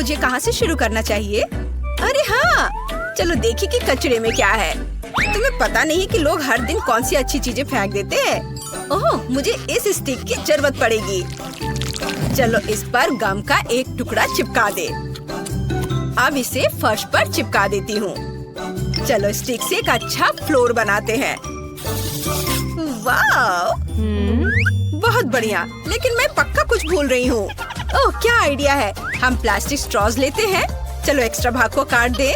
मुझे कहाँ से शुरू करना चाहिए? अरे हाँ, चलो देखिए कि कचरे में क्या है। तुम्हें पता नहीं कि लोग हर दिन कौन सी अच्छी चीजें फेंक देते हैं। ओह, मुझे इस स्टिक की जरूरत पड़ेगी। चलो इस पर गम का एक टुकड़ा चिपका दे। अब इसे फर्श पर चिपका देती हूँ। चलो स्टिक से एक अच्छा फ्लोर बनाते हैं। वाह, बहुत बढ़िया। लेकिन मैं पक्का कुछ भूल रही हूँ। ओह, क्या आइडिया है। हम प्लास्टिक स्ट्रॉज लेते हैं। चलो एक्स्ट्रा भाग को काट दे।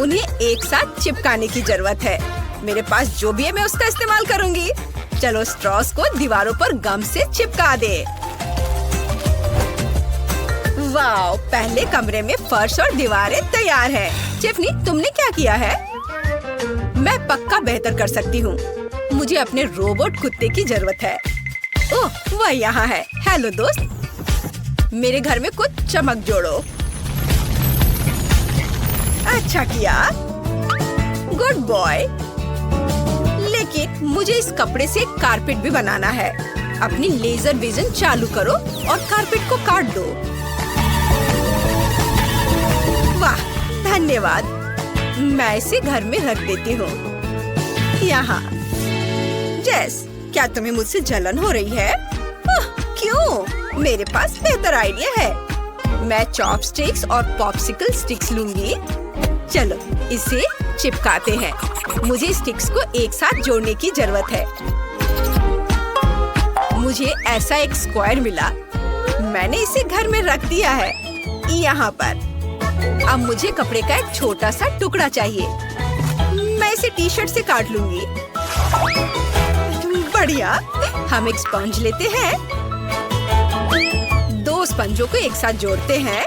उन्हें एक साथ चिपकाने की जरूरत है। मेरे पास जो भी है मैं उसका इस्तेमाल करूँगी। चलो स्ट्रॉस को दीवारों पर गम से चिपका दे। वाह, पहले कमरे में फर्श और दीवारें तैयार हैं। टिफ़नी, तुमने क्या किया है? मैं पक्का बेहतर कर सकती हूँ। मुझे अपने रोबोट कुत्ते की जरूरत है। ओह, वह यहाँ है। हेलो दोस्त, मेरे घर में कुछ चमक जोड़ो। अच्छा किया, गुड बॉय। लेकिन मुझे इस कपड़े से कारपेट भी बनाना है। अपनी लेजर विजन चालू करो और कारपेट को काट दो। वाह, धन्यवाद। मैं इसे घर में रख देती हूँ। यहाँ। जेस, क्या तुम्हें मुझसे जलन हो रही है? क्यों? मेरे पास बेहतर आइडिया है। मैं चॉपस्टिक्स और पॉप्सिकल स्टिक्स लूंगी। चलो इसे चिपकाते हैं। मुझे स्टिक्स को एक साथ जोड़ने की जरूरत है। मुझे ऐसा एक स्क्वायर मिला। मैंने इसे घर में रख दिया है, यहाँ पर। अब मुझे कपड़े का एक छोटा सा टुकड़ा चाहिए। मैं इसे टी शर्ट से काट लूंगी। बढ़िया। हम एक स्पंज लेते हैं। दो स्पंजों को एक साथ जोड़ते हैं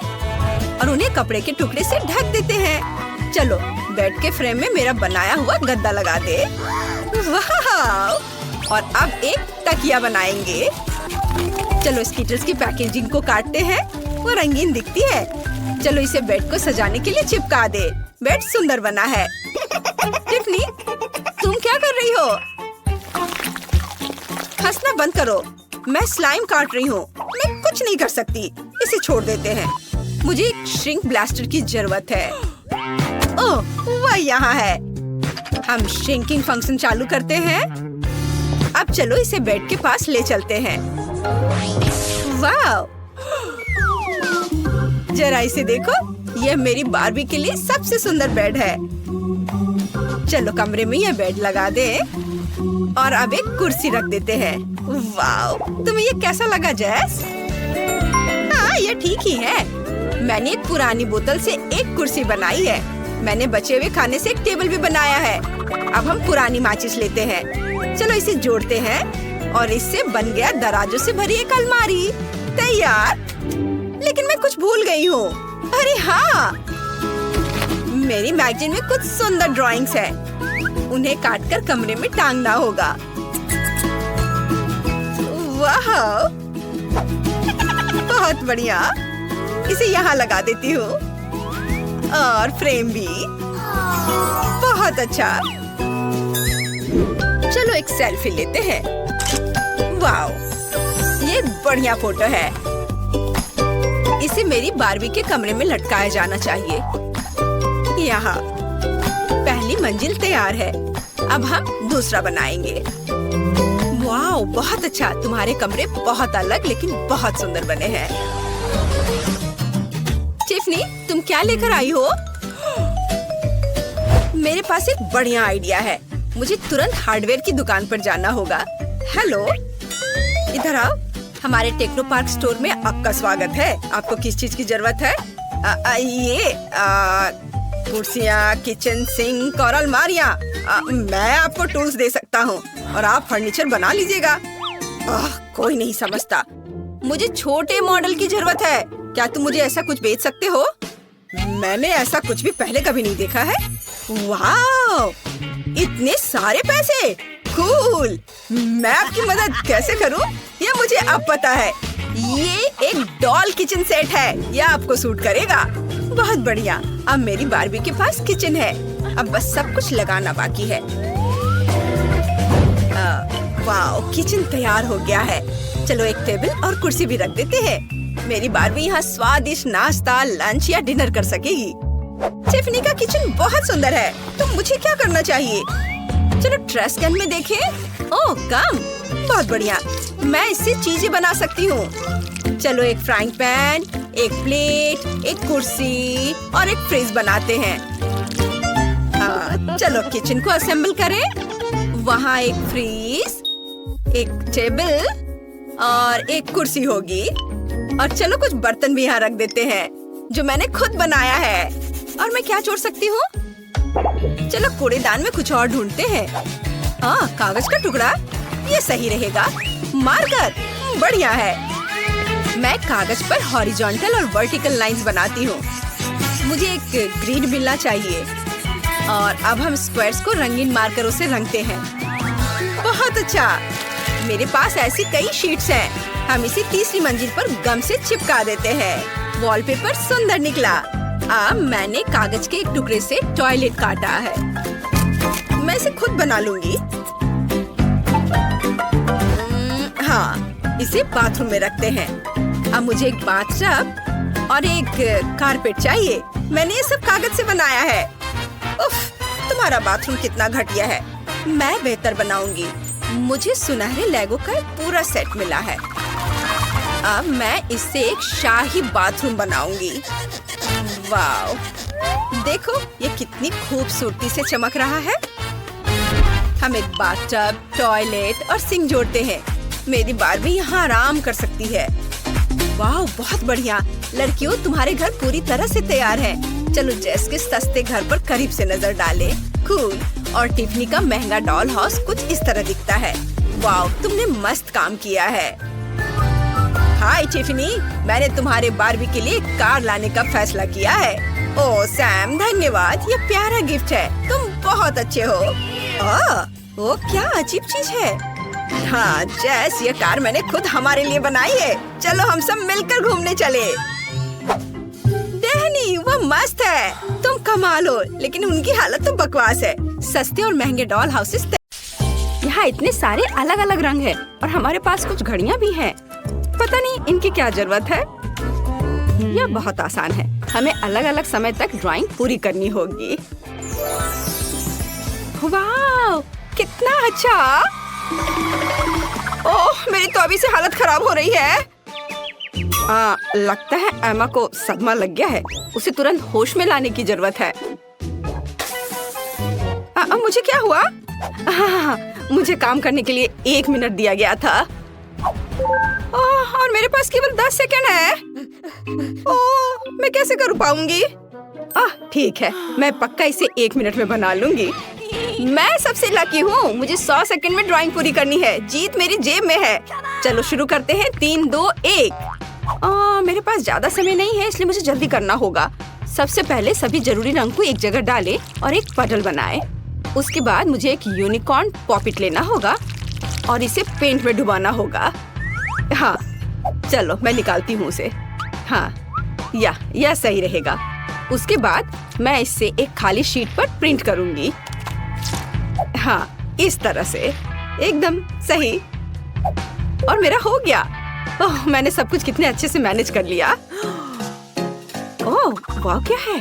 और उन्हें कपड़े के टुकड़े से ढक देते हैं। चलो बेड के फ्रेम में मेरा बनाया हुआ गद्दा लगा दे। वाह! और अब एक तकिया बनाएंगे। चलो स्कीटर्स की पैकेजिंग को काटते हैं। वो रंगीन दिखती है। चलो इसे बेड को सजाने के लिए चिपका दे। बेड सुंदर बना है। टिफ़नी, तुम क्या कर रही हो? हंसना बंद करो। मैं स्लाइम काट रही हूँ। मैं कुछ नहीं कर सकती। इसे छोड़ देते हैं। मुझे एक श्रिंक ब्लास्टर की जरूरत है। ओह, वह यहाँ है। हम श्रिंकिंग फंक्शन चालू करते हैं। अब चलो इसे बेड के पास ले चलते हैं। वाह! जरा इसे देखो। यह मेरी बार्बी के लिए सबसे सुंदर बेड है। चलो कमरे में यह बेड लगा दे और अब एक कुर्सी रख देते हैं। वाह! तुम्हें ये कैसा लगा जेस? हाँ, ये ठीक ही है। मैंने एक पुरानी बोतल से एक कुर्सी बनाई है। मैंने बचे हुए खाने से एक टेबल भी बनाया है। अब हम पुरानी माचिस लेते हैं। चलो इसे जोड़ते हैं और इससे बन गया दराजों से भरी एक अलमारी। तैयार। लेकिन मैं कुछ भूल गई हूँ। अरे हाँ, मेरी मैगजीन में कुछ सुंदर ड्राइंग्स है। उन्हें काटकर कमरे में टांगना होगा। वाह, बहुत बढ़िया। इसे यहाँ लगा देती हूँ और फ्रेम भी। बहुत अच्छा। चलो एक सेल्फी लेते हैं। वाह, ये बढ़िया फोटो है। इसे मेरी बार्बी के कमरे में लटकाया जाना चाहिए। यहाँ पहली मंजिल तैयार है। अब हम दूसरा बनाएंगे। वाह, बहुत अच्छा। तुम्हारे कमरे बहुत अलग लेकिन बहुत सुंदर बने हैं। टिफ़नी, तुम क्या लेकर आई हो? मेरे पास एक बढ़िया आइडिया है। मुझे तुरंत हार्डवेयर की दुकान पर जाना होगा। हेलो, इधर आओ। हमारे टेक्नो पार्क स्टोर में आपका स्वागत है। आपको किस चीज की जरूरत है? ये कुर्सियाँ, किचन सिंक और अलमारियाँ। मैं आपको टूल्स दे सकता हूँ और आप फर्नीचर बना लीजिएगा। कोई नहीं समझता। मुझे छोटे मॉडल की जरूरत है। क्या तुम मुझे ऐसा कुछ बेच सकते हो? मैंने ऐसा कुछ भी पहले कभी नहीं देखा है। वाह, इतने सारे पैसे। कूल। मैं आपकी मदद कैसे करूं? ये मुझे अब पता है। ये एक डॉल किचन सेट है। यह आपको सूट करेगा। बहुत बढ़िया। अब मेरी बार्बी के पास किचन है। अब बस सब कुछ लगाना बाकी है। वाह, किचन तैयार हो गया है। चलो एक टेबल और कुर्सी भी रख देते हैं। मेरी बारबी यहाँ स्वादिष्ट नाश्ता, लंच या डिनर कर सकेगी। टिफनी का किचन बहुत सुंदर है, तो मुझे क्या करना चाहिए? चलो ट्रैश कैन में देखें। ओह कम, बहुत बढ़िया। मैं इससे चीजें बना सकती हूँ। चलो एक फ्राइंग पैन, एक प्लेट, एक कुर्सी और एक फ्रिज बनाते हैं। चलो किचन को असेंबल करें। वहाँ एक फ्रिज, एक टेबल और एक कुर्सी होगी। और चलो कुछ बर्तन भी यहाँ रख देते हैं जो मैंने खुद बनाया है। और मैं क्या जोड़ सकती हूँ? चलो कूड़ेदान में कुछ और ढूंढते हैं। कागज का टुकड़ा, ये सही रहेगा। मार्कर, बढ़िया है। मैं कागज पर हॉरिजॉन्टल और वर्टिकल लाइंस बनाती हूँ। मुझे एक ग्रिड मिलना चाहिए। और अब हम स्क्वायर्स को रंगीन मार्करों से रंगते हैं। बहुत अच्छा, मेरे पास ऐसी कई शीट्स हैं। हम इसे तीसरी मंजिल पर गम से चिपका देते हैं। वॉलपेपर सुंदर निकला। अब मैंने कागज के एक टुकड़े से टॉयलेट काटा है। मैं इसे खुद बना लूंगी। हाँ, इसे बाथरूम में रखते हैं। अब मुझे एक बाथटब और एक कारपेट चाहिए। मैंने ये सब कागज से बनाया है। उफ, तुम्हारा बाथरूम कितना घटिया है। मैं बेहतर बनाऊंगी। मुझे सुनहरे लेगो का एक पूरा सेट मिला है। अब मैं इससे एक शाही बाथरूम बनाऊंगी। वाव, देखो ये कितनी खूबसूरती से चमक रहा है। हम एक बाथटब, टॉयलेट और सिंक जोड़ते हैं। मेरी बारबी यहाँ आराम कर सकती है। वाव, बहुत बढ़िया। लड़कियों, तुम्हारे घर पूरी तरह से तैयार है। चलो जेस के सस्ते घर पर करीब से नजर डालें। कूल। और टिफनी का महंगा डॉल हाउस कुछ इस तरह दिखता है। वाव, तुमने मस्त काम किया है। हाय टिफनी, मैंने तुम्हारे बारबी के लिए कार लाने का फैसला किया है। ओह सैम, धन्यवाद। ये प्यारा गिफ्ट है। तुम बहुत अच्छे हो। वो क्या अजीब चीज है। हाँ जेस, ये कार मैंने खुद हमारे लिए बनाई है। चलो हम सब मिलकर घूमने चले। डेहनी, वो मस्त है। तुम कमाल हो, लेकिन उनकी हालत तो बकवास है। सस्ते और महंगे डॉल हाउसेस। यहाँ इतने सारे अलग अलग रंग है और हमारे पास कुछ घड़ियाँ भी हैं। पता नहीं इनकी क्या जरूरत है। यह बहुत आसान है। हमें अलग अलग समय तक ड्राइंग पूरी करनी होगी। वाह, कितना अच्छा। ओह, मेरी तो अभी से हालत खराब हो रही है। लगता है एमा को सदमा लग गया है। उसे तुरंत होश में लाने की जरूरत है। मुझे क्या हुआ? मुझे काम करने के लिए 1 मिनट दिया गया था। और मेरे पास केवल 10 सेकंड है। ओह, मैं कैसे कर पाऊंगी? ठीक है, मैं पक्का इसे 1 मिनट में बना लूंगी। मैं सबसे लकी हूँ। मुझे 100 सेकंड में ड्राइंग पूरी करनी है। जीत मेरी जेब में है। चलो शुरू करते हैं। 3, 2, 1। मेरे पास ज्यादा समय नहीं है, इसलिए मुझे जल्दी करना होगा। सबसे पहले सभी जरूरी रंग को एक जगह डालें और एक पटल बनाएं। उसके बाद मुझे एक यूनिकॉर्न पॉपिट लेना होगा और इसे पेंट में डुबाना होगा। हाँ, चलो मैं निकालती हूँ उसे। हाँ, यह सही रहेगा। उसके बाद मैं इससे एक खाली शीट पर प्रिंट करूंगी। हाँ, इस तरह से एकदम सही। और मेरा हो गया। ओह, मैंने सब कुछ कितने अच्छे से मैनेज कर लिया। ओह, वाह, क्या है?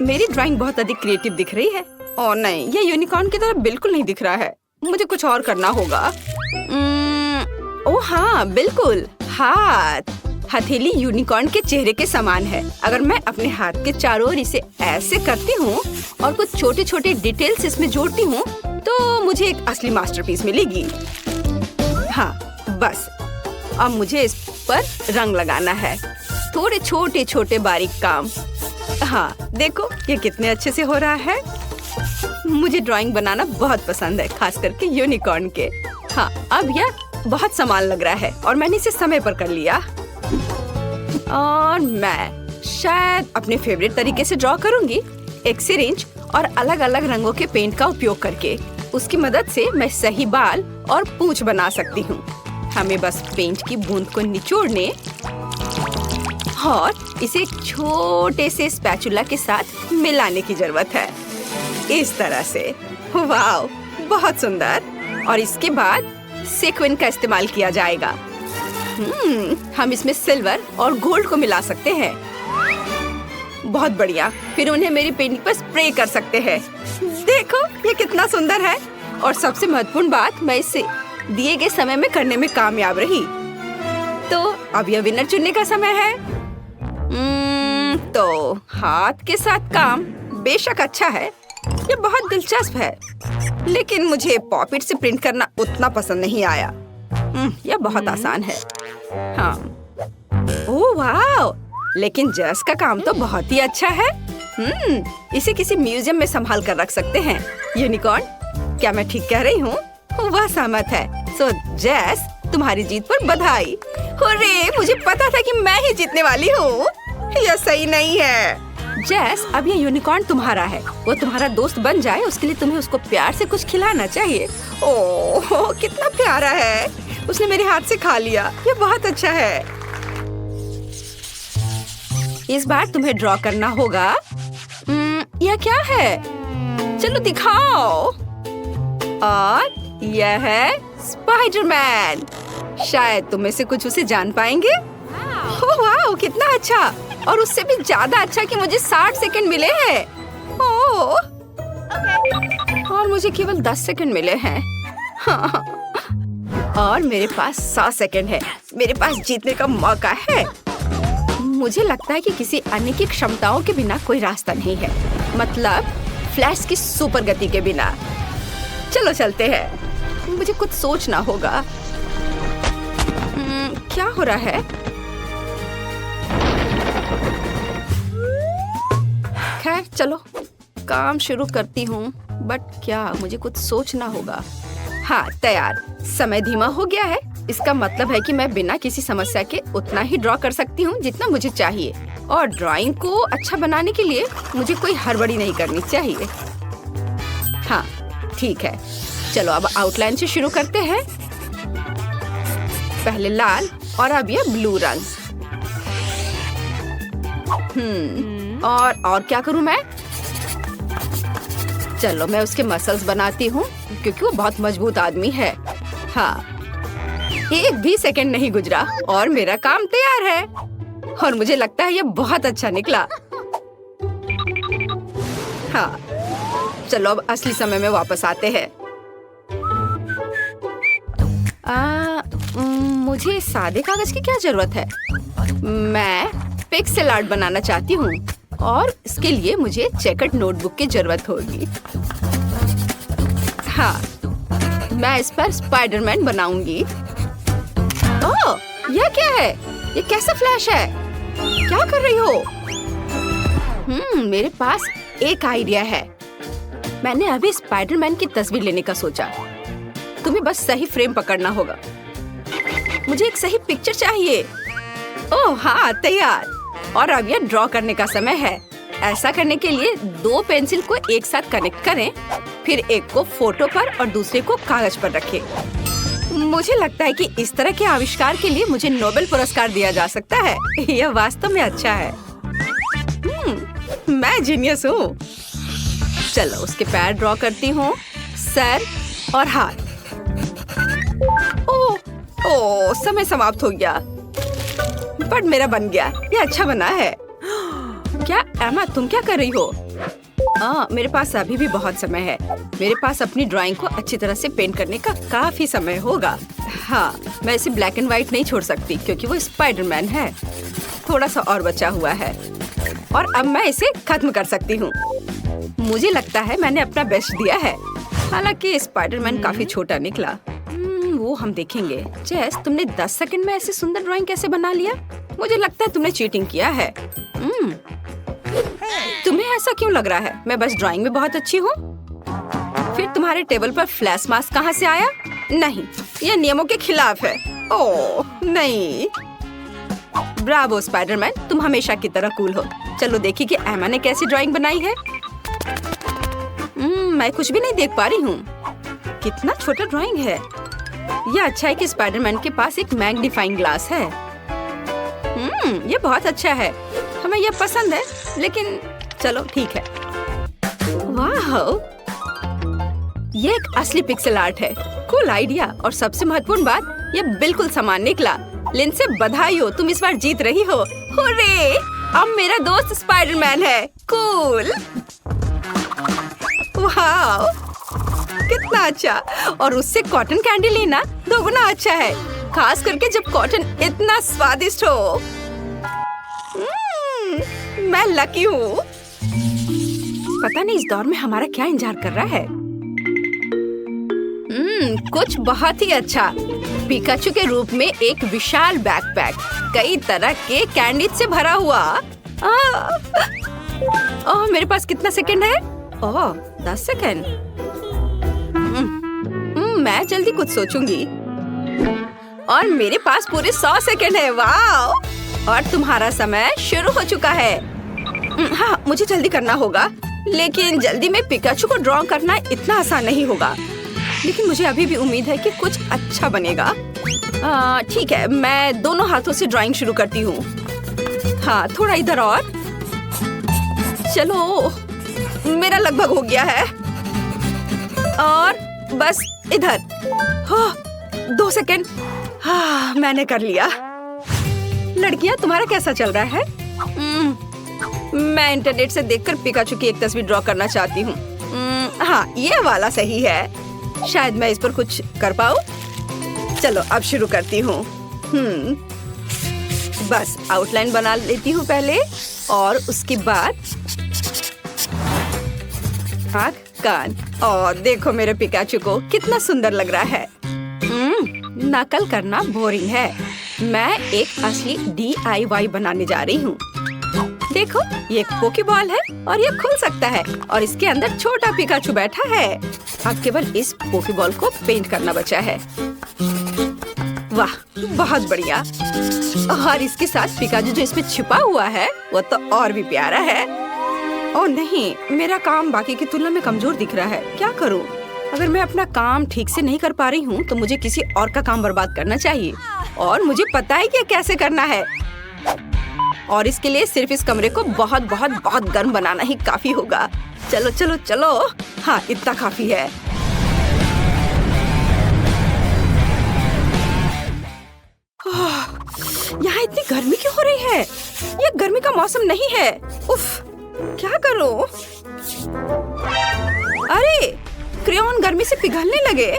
मेरी ड्राइंग बहुत अधिक क्रिएटिव दिख रही है। ओह नहीं, ये यूनिकॉर्न की तरह बिल्कुल नहीं दिख रहा है। मुझे कुछ और करना होगा। ओह हाँ, बिल्कुल। हाथ, हथेली यूनिकॉर्न के चेहरे के समान है। अगर मैं अपने हाथ के चारों ओर इसे ऐसे करती हूँ और कुछ छोटे छोटे डिटेल्स इसमें जोड़ती हूँ, तो मुझे एक असली मास्टरपीस मिलेगी। हाँ, बस अब मुझे इस पर रंग लगाना है। थोड़े छोटे छोटे बारीक काम। हाँ, देखो ये कितने अच्छे से हो रहा है। मुझे ड्राइंग बनाना बहुत पसंद है, खास करके यूनिकॉर्न के। हाँ, अब यह बहुत समान लग रहा है और मैंने इसे समय पर कर लिया। और मैं शायद अपने फेवरेट तरीके से ड्रॉ करूंगी, एक सिरिंज और अलग अलग रंगों के पेंट का उपयोग करके। उसकी मदद से मैं सही बाल और पूंछ बना सकती हूँ। हमें बस पेंट की बूंद को निचोड़ने और इसे एक छोटे से स्पैचुला के साथ मिलाने की जरूरत है। इस तरह से। वाव, बहुत सुंदर। और इसके बाद सीक्वेंस का इस्तेमाल किया जाएगा। हम इसमें सिल्वर और गोल्ड को मिला सकते हैं। बहुत बढ़िया। फिर उन्हें मेरी पेंटिंग पर स्प्रे कर सकते हैं। देखो ये कितना सुंदर है। और सबसे महत्वपूर्ण बात, मैं इसे दिए गए समय में करने में कामयाब रही। तो अब यह विनर चुनने का समय है। तो हाथ के साथ काम बेशक अच्छा है, ये बहुत दिलचस्प है, लेकिन मुझे पॉपिट से प्रिंट करना उतना पसंद नहीं आया। यह बहुत आसान है। हाँ, ओह वाह, लेकिन जस का काम तो बहुत ही अच्छा है। इसे किसी म्यूजियम में संभाल कर रख सकते हैं। यूनिकॉर्न, क्या मैं ठीक कह रही हूँ? वह सहमत है। सो जेस, तुम्हारी जीत पर बधाई। अरे, मुझे पता था कि मैं ही जीतने वाली हूँ। यह सही नहीं है। जेस, अब ये यूनिकॉर्न तुम्हारा है। वो तुम्हारा दोस्त बन जाए, उसके लिए तुम्हें उसको प्यार से कुछ खिलाना चाहिए। ओह, कितना प्यारा है। उसने मेरे हाथ से खा लिया। ये बहुत अच्छा है। इस बार तुम्हें ड्रॉ करना होगा। यह क्या है? चलो दिखाओ। और यह है स्पाइडरमैन। शायद तुम में से कुछ उसे जान पाएंगे। ओह वाह, कितना अच्छा। और उससे भी ज्यादा अच्छा कि मुझे 60 सेकंड मिले हैं। ओह, और मुझे केवल 10 सेकंड मिले हैं। हाँ। और मेरे पास 100 सेकंड है। मेरे पास जीतने का मौका है। मुझे लगता है कि किसी अन्य की क्षमताओं के बिना कोई रास्ता नहीं है। मतलब फ्लैश की सुपर गति के बिना। चलो चलते हैं। मुझे कुछ सोचना होगा। क्या हो रहा है? खैर चलो, काम शुरू करती हूँ। बट क्या, मुझे कुछ सोचना होगा। हाँ, तैयार। समय धीमा हो गया है। इसका मतलब है कि मैं बिना किसी समस्या के उतना ही ड्रॉ कर सकती हूँ जितना मुझे चाहिए। और ड्राइंग को अच्छा बनाने के लिए मुझे कोई हड़बड़ी नहीं करनी चाहिए। हाँ, ठीक है। चलो अब आउटलाइन से शुरू करते हैं। पहले लाल और अब ये ब्लू रंग। और क्या करूं मैं? चलो मैं उसके मसल्स बनाती हूँ, क्योंकि वो बहुत मजबूत आदमी है। हाँ, एक भी सेकंड नहीं गुजरा और मेरा काम तैयार है। और मुझे लगता है ये बहुत अच्छा निकला। हाँ, चलो अब असली समय में वापस आते हैं। मुझे सादे कागज की क्या जरूरत है? मैं पिक्सेल आर्ट बनाना चाहती हूँ और इसके लिए मुझे चेकर्ड नोटबुक की जरूरत होगी। हाँ, मैं इस पर स्पाइडरमैन बनाऊंगी। ओह, यह क्या है? ये कैसा फ्लैश है? क्या कर रही हो? मेरे पास एक आइडिया है। मैंने अभी स्पाइडरमैन की तस्वीर लेने का सोचा। तुम्हें बस सही फ्रेम पकड़ना होगा। मुझे एक सही पिक्चर चाहिए। ओह हाँ, तैयार। और अब यह ड्रॉ करने का समय है। ऐसा करने के लिए 2 पेंसिल को एक साथ कनेक्ट करें, फिर एक को फोटो पर और दूसरे को कागज पर रखें। मुझे लगता है कि इस तरह के आविष्कार के लिए मुझे नोबेल पुरस्कार दिया जा सकता है। यह वास्तव में अच्छा है। मैं जीनियस हूँ। चलो उसके पैर ड्रॉ करती हूँ, सर और हाथ। ओह, समय समाप्त हो गया। बट मेरा बन गया। ये अच्छा बना है। क्या एमा, तुम क्या कर रही हो? मेरे पास अभी भी बहुत समय है। मेरे पास अपनी ड्राइंग को अच्छी तरह से पेंट करने का काफी समय होगा। हाँ, मैं इसे ब्लैक एंड व्हाइट नहीं छोड़ सकती क्योंकि वो स्पाइडरमैन है। थोड़ा सा और बचा हुआ है और अब मैं इसे खत्म कर सकती हूँ। मुझे लगता है मैंने अपना बेस्ट दिया है। हालांकि स्पाइडरमैन काफी छोटा निकला। वो हम देखेंगे। जेस, तुमने 10 सेकंड में ऐसी सुंदर ड्राइंग कैसे बना लिया? मुझे लगता है तुमने चीटिंग किया है। तुम्हें ऐसा क्यों लग रहा है? मैं बस ड्राइंग में बहुत अच्छी हूँ। फिर तुम्हारे टेबल पर फ्लैश मास्क कहाँ से आया? नहीं, यह नियमों के खिलाफ है। ओह नहीं। ब्रावो स्पाइडरमैन, तुम हमेशा की तरह कूल हो। चलो देखिए कि एमा ने कैसी ड्राइंग बनाई है। मैं कुछ भी नहीं देख पा रही हूँ। कितना छोटा ड्राइंग है। यह अच्छा है कि स्पाइडरमैन के पास एक मैग्नीफाइंग ग्लास है। ये बहुत अच्छा है। हमें यह पसंद है, लेकिन चलो ठीक है। वाह, ये एक असली पिक्सेल आर्ट है। Cool idea. और सबसे महत्वपूर्ण बात, यह बिल्कुल समान निकला। लिंसे बधाई हो, तुम इस बार जीत रही हो। हुर्रे! अब मेरा दोस्त स्पाइडरमैन है। कूल। वाह, कितना अच्छा। और उससे कॉटन कैंडी लेना दोगुना अच्छा है, खास करके जब कॉटन इतना स्वादिष्ट हो। मैं लकी हूँ। पता नहीं इस दौर में हमारा क्या इंतजार कर रहा है। कुछ बहुत ही अच्छा। पिकाचू के रूप में एक विशाल बैकपैक, कई तरह के कैंडी से भरा हुआ। मेरे पास कितना सेकंड है? 10 सेकंड। मैं जल्दी कुछ सोचूंगी। और मेरे पास पूरे 100 सेकंड है। वाह! और तुम्हारा समय शुरू हो चुका है। हाँ, मुझे जल्दी करना होगा, लेकिन जल्दी में पिकाचू को ड्रॉ करना इतना आसान नहीं होगा। लेकिन मुझे अभी भी उम्मीद है कि कुछ अच्छा बनेगा। ठीक है, मैं दोनों हाथों से ड्राइंग शुरू करती हूँ। हाँ, थोड़ा इधर और। चलो, मेरा लगभग हो गया है। और बस इधर। 2 सेकंड। हाँ, मैंने कर लिया। लड़कियाँ, तुम्हारा कैसा चल रहा है? मैं इंटरनेट से देखकर पिकाचू की एक तस्वीर ड्रॉ करना चाहती हूँ। हाँ, ये वाला सही है। शायद मैं इस पर कुछ कर पाऊँ। चलो, अब शुरू करती हूँ। बस आउटलाइन बना लेती हूँ पहले, और उसके बाद आँख, कान। और देखो मेरे पिकाचू को कितना सुंदर लग रहा है। नकल करना बोरिंग है। मैं एक असली DIY बनाने जा रही हूँ। देखो, ये एक पोकेबॉल है और ये खुल सकता है, और इसके अंदर छोटा पिकाचू बैठा है। अब केवल इस पोकेबॉल को पेंट करना बचा है। वाह, बहुत बढ़िया। और इसके साथ पिकाचू जो इसमें छिपा हुआ है वो तो और भी प्यारा है। ओह नहीं, मेरा काम बाकी की तुलना में कमजोर दिख रहा है। क्या करूं? अगर मैं अपना काम ठीक से नहीं कर पा रही हूँ तो मुझे किसी और का काम बर्बाद करना चाहिए, और मुझे पता है कि कैसे करना है। और इसके लिए सिर्फ इस कमरे को बहुत बहुत बहुत गर्म बनाना ही काफी होगा। चलो चलो चलो। हाँ, इतना काफी है। यहाँ इतनी गर्मी क्यों हो रही है? ये गर्मी का मौसम नहीं है। उफ, क्या करूं? अरे, क्रेयॉन गर्मी से पिघलने लगे।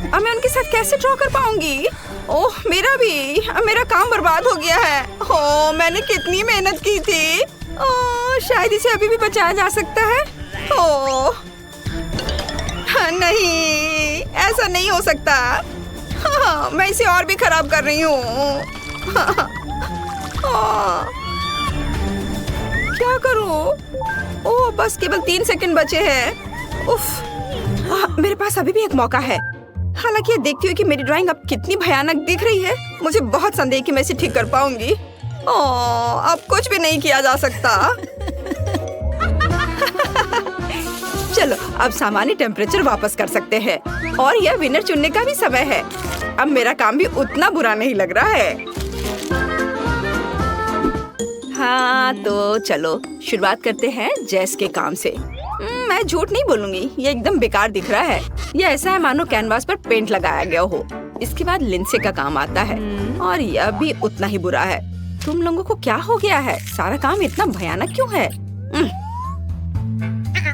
अब मैं उनके साथ कैसे ड्रॉ कर पाऊंगी? ओह, मेरा काम बर्बाद हो गया है। ओह, मैंने कितनी मेहनत की थी। ओह, शायद इसे अभी भी बचाया जा सकता है। ओह नहीं, ऐसा नहीं हो सकता। हाँ, मैं इसे और भी खराब कर रही हूँ। क्या करूँ? ओह, बस केवल 3 सेकंड बचे हैं। उफ, मेरे पास अभी भी एक मौका है। हालांकि ये देखती हूँ कि मेरी ड्राइंग अब कितनी भयानक दिख रही है। मुझे बहुत संदेह कि मैं इसे ठीक कर पाऊंगी। ओह, अब कुछ भी नहीं किया जा सकता। चलो, अब सामान्य टेम्परेचर वापस कर सकते हैं, और यह विनर चुनने का भी समय है। अब मेरा काम भी उतना बुरा नहीं लग रहा है। हाँ, तो चलो शुरुआत करते हैं जैस के काम से। मैं झूठ नहीं बोलूंगी, ये एकदम बेकार दिख रहा है। ये ऐसा है मानो कैनवास पर पेंट लगाया गया हो। इसके बाद लिंसे का काम आता है, और यह भी उतना ही बुरा है। तुम लोगों को क्या हो गया है? सारा काम इतना भयानक क्यों है?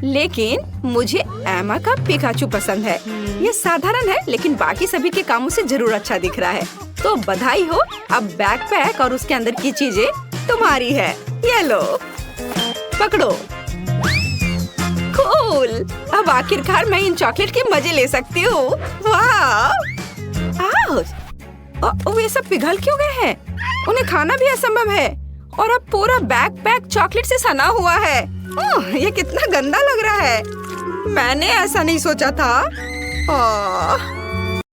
लेकिन मुझे एमा का पिकाचू पसंद है। ये साधारण है, लेकिन बाकी सभी के कामों से जरूर अच्छा दिख रहा है। तो बधाई हो, अब बैकपैक और उसके अंदर की चीजें तुम्हारी है। ये लो, पकड़ो। कूल, अब आखिरकार मैं इन चॉकलेट के मजे ले सकती हूँ। वाह! वे सब पिघल क्यों गए हैं? उन्हें खाना भी असंभव है। और अब पूरा बैकपैक चॉकलेट से सना हुआ है। ये कितना गंदा लग रहा है। मैंने ऐसा नहीं सोचा था।